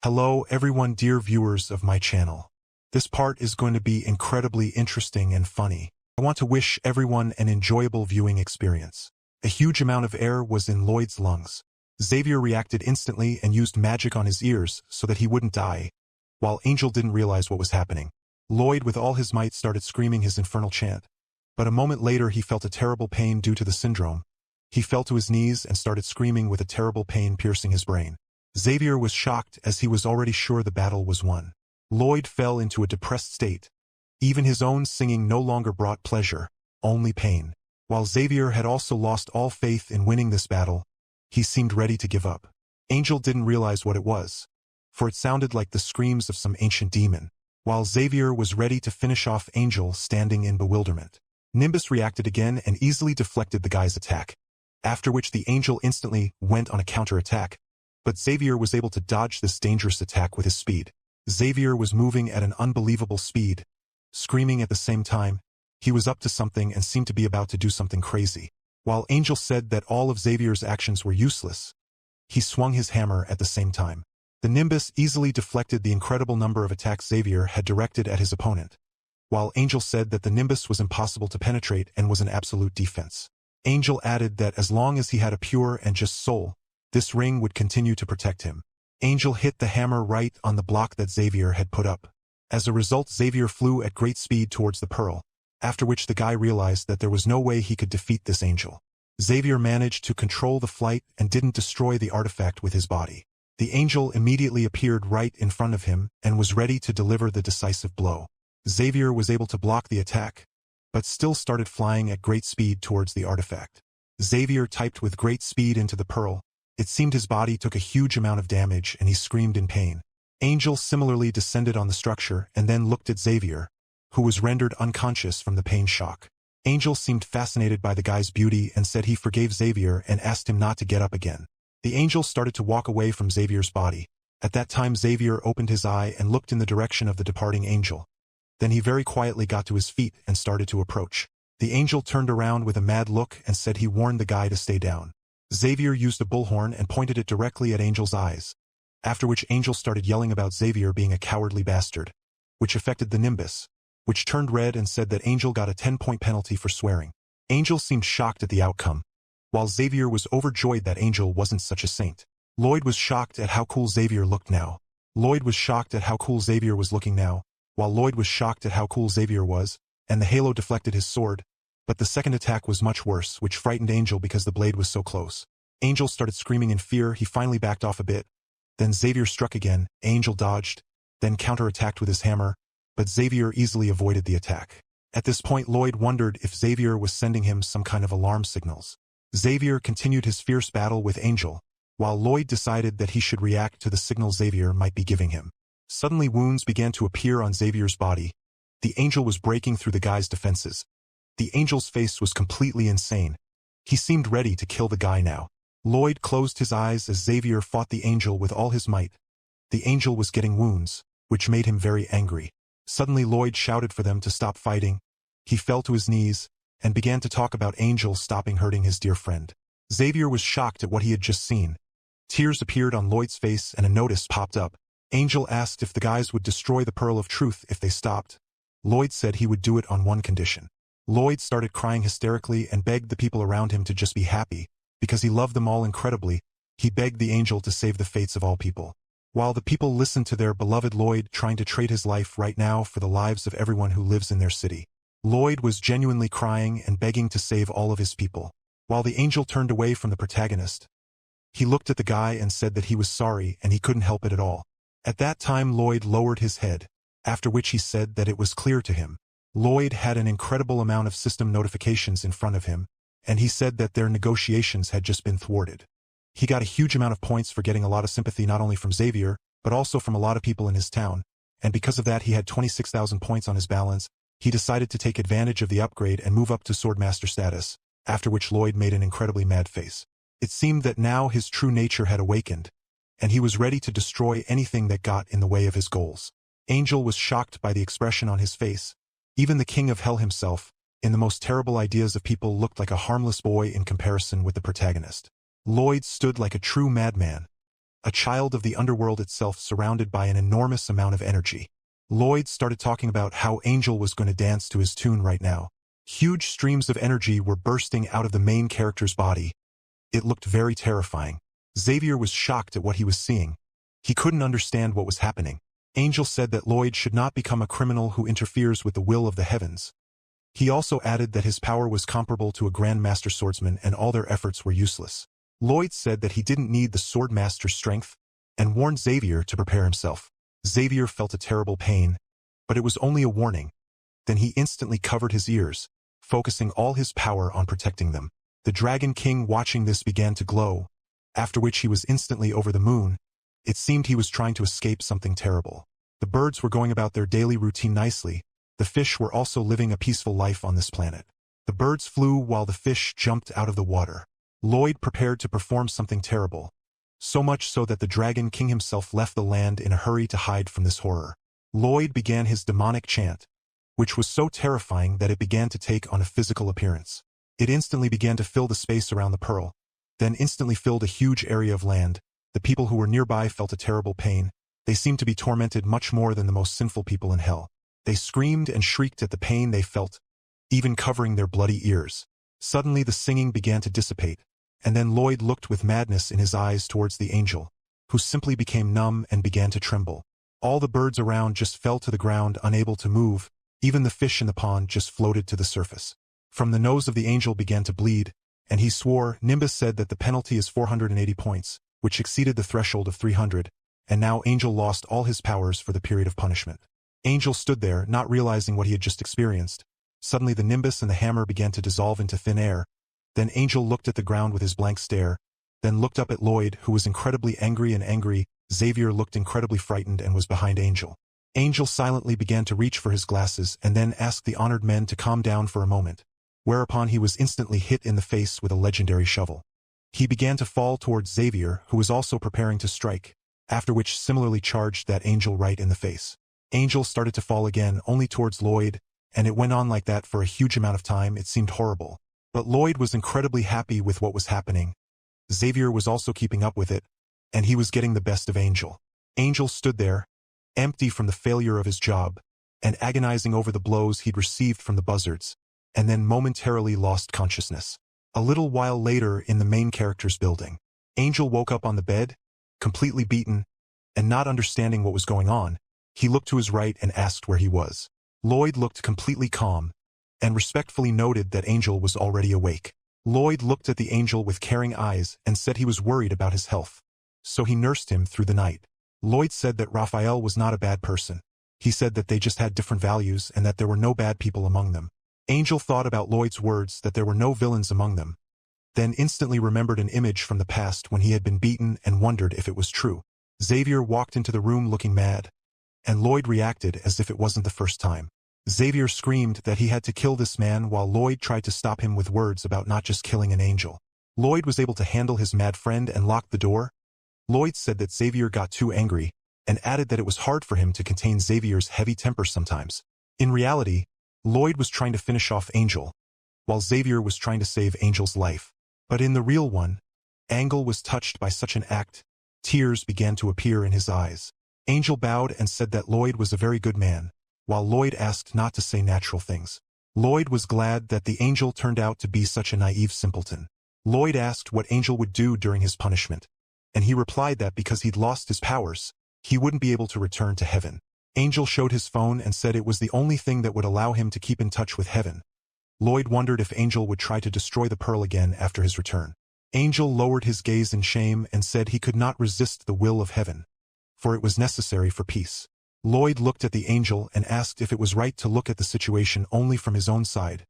Hello everyone, dear viewers of my channel. This part is going to be incredibly interesting and funny. I want to wish everyone an enjoyable viewing experience. A huge amount of air was in Lloyd's lungs. Xavier reacted instantly and used magic on his ears so that he wouldn't die, while Angel didn't realize what was happening. Lloyd with all his might started screaming his infernal chant. But a moment later he felt a terrible pain due to the syndrome. He fell to his knees and started screaming with a terrible pain piercing his brain. Xavier was shocked as he was already sure the battle was won. Lloyd fell into a depressed state. Even his own singing no longer brought pleasure, only pain. While Xavier had also lost all faith in winning this battle, he seemed ready to give up. Angel didn't realize what it was, for it sounded like the screams of some ancient demon, while Xavier was ready to finish off Angel standing in bewilderment. Nimbus reacted again and easily deflected the guy's attack, after which the Angel instantly went on a counter-attack. But Xavier was able to dodge this dangerous attack with his speed. Xavier was moving at an unbelievable speed, screaming at the same time. He was up to something and seemed to be about to do something crazy. While Angel said that all of Xavier's actions were useless, he swung his hammer at the same time. The Nimbus easily deflected the incredible number of attacks Xavier had directed at his opponent, while Angel said that the Nimbus was impossible to penetrate and was an absolute defense. Angel added that as long as he had a pure and just soul, this ring would continue to protect him. Angel hit the hammer right on the block that Xavier had put up. As a result, Xavier flew at great speed towards the pearl, after which the guy realized that there was no way he could defeat this Angel. Xavier managed to control the flight and didn't destroy the artifact with his body. The Angel immediately appeared right in front of him and was ready to deliver the decisive blow. Xavier was able to block the attack, but still started flying at great speed towards the artifact. Xavier typed with great speed into the pearl. It seemed his body took a huge amount of damage and he screamed in pain. Angel similarly descended on the structure and then looked at Xavier, who was rendered unconscious from the pain shock. Angel seemed fascinated by the guy's beauty and said he forgave Xavier and asked him not to get up again. The Angel started to walk away from Xavier's body. At that time Xavier opened his eye and looked in the direction of the departing Angel. Then he very quietly got to his feet and started to approach. The Angel turned around with a mad look and said he warned the guy to stay down. Xavier used a bullhorn and pointed it directly at Angel's eyes, after which Angel started yelling about Xavier being a cowardly bastard, which affected the Nimbus, which turned red and said that Angel got a 10-point penalty for swearing. Angel seemed shocked at the outcome, while Xavier was overjoyed that Angel wasn't such a saint. Lloyd was shocked at how cool Xavier looked now. Lloyd was shocked at how cool Xavier was looking now, while Lloyd was shocked at how cool Xavier was, and the halo deflected his sword. But the second attack was much worse, which frightened Angel because the blade was so close. Angel started screaming in fear. He finally backed off a bit. Then Xavier struck again. Angel dodged, then counterattacked with his hammer, but Xavier easily avoided the attack. At this point Lloyd wondered if Xavier was sending him some kind of alarm signals. Xavier continued his fierce battle with Angel, while Lloyd decided that he should react to the signal Xavier might be giving him. Suddenly wounds began to appear on Xavier's body. The Angel was breaking through the guy's defenses. The Angel's face was completely insane. He seemed ready to kill the guy now. Lloyd closed his eyes as Xavier fought the Angel with all his might. The Angel was getting wounds, which made him very angry. Suddenly Lloyd shouted for them to stop fighting. He fell to his knees and began to talk about Angel stopping hurting his dear friend. Xavier was shocked at what he had just seen. Tears appeared on Lloyd's face and a notice popped up. Angel asked if the guys would destroy the Pearl of Truth if they stopped. Lloyd said he would do it on one condition. Lloyd started crying hysterically and begged the people around him to just be happy, because he loved them all incredibly. He begged the Angel to save the fates of all people. While the people listened to their beloved Lloyd trying to trade his life right now for the lives of everyone who lives in their city. Lloyd was genuinely crying and begging to save all of his people. While the Angel turned away from the protagonist, he looked at the guy and said that he was sorry and he couldn't help it at all. At that time Lloyd lowered his head, after which he said that it was clear to him. Lloyd had an incredible amount of system notifications in front of him, and he said that their negotiations had just been thwarted. He got a huge amount of points for getting a lot of sympathy not only from Xavier, but also from a lot of people in his town, and because of that he had 26,000 points on his balance. He decided to take advantage of the upgrade and move up to Swordmaster status, after which Lloyd made an incredibly mad face. It seemed that now his true nature had awakened, and he was ready to destroy anything that got in the way of his goals. Angel was shocked by the expression on his face. Even the King of Hell himself, in the most terrible ideas of people, looked like a harmless boy in comparison with the protagonist. Lloyd stood like a true madman. a child of the underworld itself surrounded by an enormous amount of energy. Lloyd started talking about how Angel was going to dance to his tune right now. Huge streams of energy were bursting out of the main character's body. It looked very terrifying. Xavier was shocked at what he was seeing. He couldn't understand what was happening. Angel said that Lloyd should not become a criminal who interferes with the will of the heavens. He also added that his power was comparable to a grandmaster swordsman and all their efforts were useless. Lloyd said that he didn't need the swordmaster's strength and warned Xavier to prepare himself. Xavier felt a terrible pain, but it was only a warning. Then he instantly covered his ears, focusing all his power on protecting them. The Dragon King watching this began to glow, after which he was instantly over the moon. It seemed he was trying to escape something terrible. The birds were going about their daily routine nicely. The fish were also living a peaceful life on this planet. The birds flew while the fish jumped out of the water. Lloyd prepared to perform something terrible, so much so that the Dragon King himself left the land in a hurry to hide from this horror. Lloyd began his demonic chant, which was so terrifying that it began to take on a physical appearance. It instantly began to fill the space around the pearl, then instantly filled a huge area of land. The people who were nearby felt a terrible pain. They seemed to be tormented much more than the most sinful people in hell. They screamed and shrieked at the pain they felt, even covering their bloody ears. Suddenly the singing began to dissipate, and then Lloyd looked with madness in his eyes towards the angel, who simply became numb and began to tremble. All the birds around just fell to the ground, unable to move. Even the fish in the pond just floated to the surface. From the nose of the angel began to bleed, and he swore. Nimbus said that the penalty is 480 points, which exceeded the threshold of 300, and now Angel lost all his powers for the period of punishment. Angel stood there, not realizing what he had just experienced. Suddenly the nimbus and the hammer began to dissolve into thin air. Then Angel looked at the ground with his blank stare, then looked up at Lloyd, who was incredibly angry. Xavier looked incredibly frightened and was behind Angel. Angel silently began to reach for his glasses and then asked the honored men to calm down for a moment, whereupon he was instantly hit in the face with a legendary shovel. He began to fall towards Xavier, who was also preparing to strike, after which similarly charged that Angel right in the face. Angel started to fall again, only towards Lloyd, and it went on like that for a huge amount of time. It seemed horrible. But Lloyd was incredibly happy with what was happening. Xavier was also keeping up with it, and he was getting the best of Angel. Angel stood there, empty from the failure of his job, and agonizing over the blows he'd received from the buzzards, and then momentarily lost consciousness. A little while later in the main character's building, Angel woke up on the bed, completely beaten, and not understanding what was going on. He looked to his right and asked where he was. Lloyd looked completely calm, and respectfully noted that Angel was already awake. Lloyd looked at the angel with caring eyes and said he was worried about his health, so he nursed him through the night. Lloyd said that Raphael was not a bad person. He said that they just had different values and that there were no bad people among them. Angel thought about Lloyd's words that there were no villains among them, then instantly remembered an image from the past when he had been beaten and wondered if it was true. Xavier walked into the room looking mad, and Lloyd reacted as if it wasn't the first time. Xavier screamed that he had to kill this man while Lloyd tried to stop him with words about not just killing an angel. Lloyd was able to handle his mad friend and locked the door. Lloyd said that Xavier got too angry and added that it was hard for him to contain Xavier's heavy temper sometimes. In reality, Lloyd was trying to finish off Angel, while Xavier was trying to save Angel's life. But in the real one, Angel was touched by such an act. Tears began to appear in his eyes. Angel bowed and said that Lloyd was a very good man, while Lloyd asked not to say natural things. Lloyd was glad that the angel turned out to be such a naive simpleton. Lloyd asked what Angel would do during his punishment, and he replied that because he'd lost his powers, he wouldn't be able to return to heaven. Angel showed his phone and said it was the only thing that would allow him to keep in touch with heaven. Lloyd wondered if Angel would try to destroy the pearl again after his return. Angel lowered his gaze in shame and said he could not resist the will of heaven, for it was necessary for peace. Lloyd looked at the angel and asked if it was right to look at the situation only from his own side,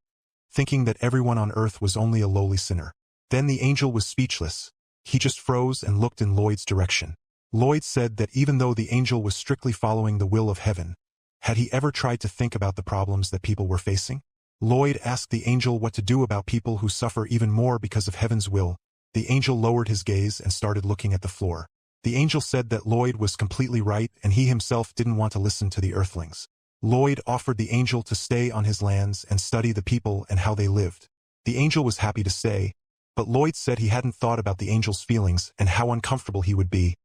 thinking that everyone on earth was only a lowly sinner. Then the angel was speechless. He just froze and looked in Lloyd's direction. Lloyd said that even though the angel was strictly following the will of heaven, had he ever tried to think about the problems that people were facing? Lloyd asked the angel what to do about people who suffer even more because of heaven's will. The angel lowered his gaze and started looking at the floor. The angel said that Lloyd was completely right and he himself didn't want to listen to the earthlings. Lloyd offered the angel to stay on his lands and study the people and how they lived. The angel was happy to stay, but Lloyd said he hadn't thought about the angel's feelings and how uncomfortable he would be.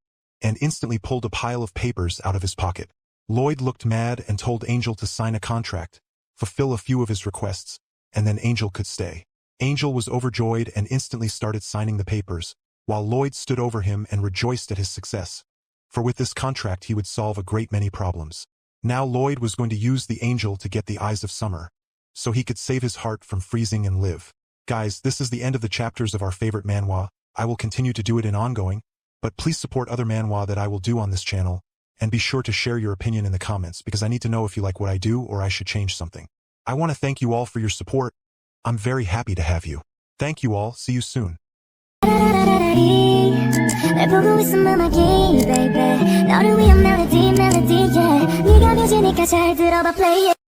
and instantly pulled a pile of papers out of his pocket. Lloyd looked mad and told Angel to sign a contract, fulfill a few of his requests, and then Angel could stay. Angel was overjoyed and instantly started signing the papers, while Lloyd stood over him and rejoiced at his success. For with this contract he would solve a great many problems. Now Lloyd was going to use the Angel to get the eyes of summer, so he could save his heart from freezing and live. Guys, this is the end of the chapters of our favorite manhwa. I will continue to do it in ongoing, but please support other manhwa that I will do on this channel, and be sure to share your opinion in the comments because I need to know if you like what I do or I should change something. I want to thank you all for your support. I'm very happy to have you. Thank you all. See you soon. 날 보고 있으면 my game, baby. 너를 위한 melody, yeah. 네가 뮤지니까 잘 들어봐, play it.